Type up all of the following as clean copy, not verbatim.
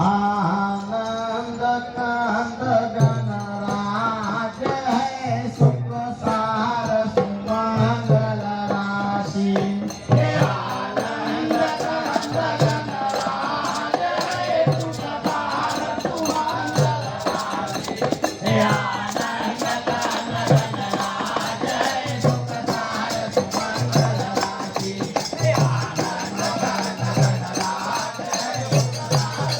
आनंद कंद गणराज है सुख सार सुमंगल राशि हे आनंद कंद गणराज है सुख सार सुमंगल राशि हे आनंद कंद गणराज है सुख सार सुमंगल राशि हे आनंद कंद गणराज है सुख सार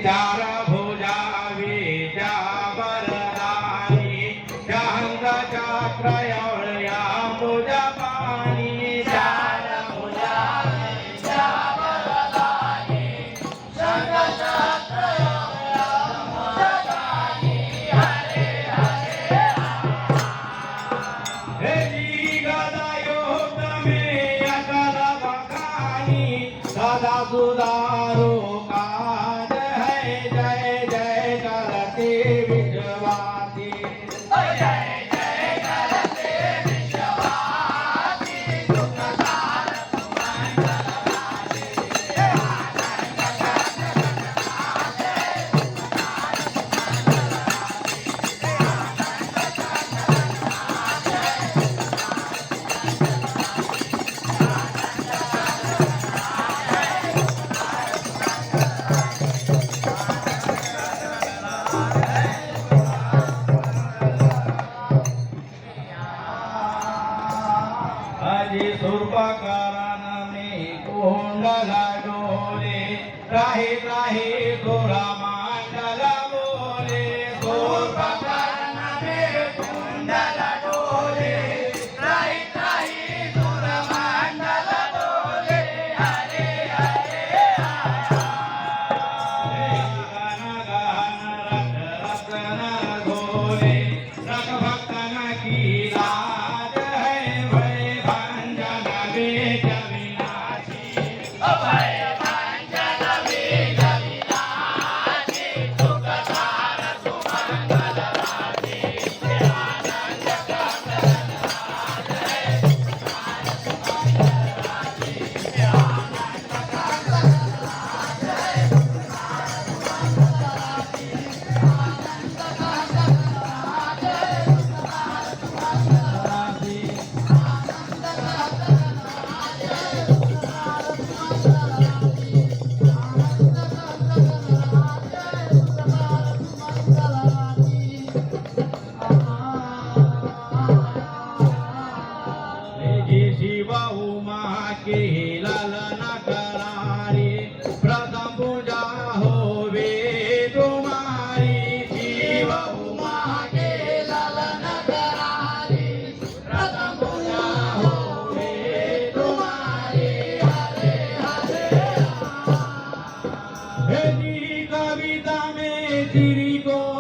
चार भुजा विजा वरदानी शंख चक्र अंबुज पाणी चार भुजा विजा वरदानी शंख चक्र अंबुज पाणी हरे हरे हे जी गदा योग में अकल बखानी सदा सुधारो त्राही त्राही गोरा मांडल बोले गोरपकरण में कुंडल डोले त्राही त्राही गोरा मांडल बोले हरे हरे गण गहन रत रत्न घोले रख भक्तन की लाज है भय भंजन वेद विनाशी अभय कविता में तेरी को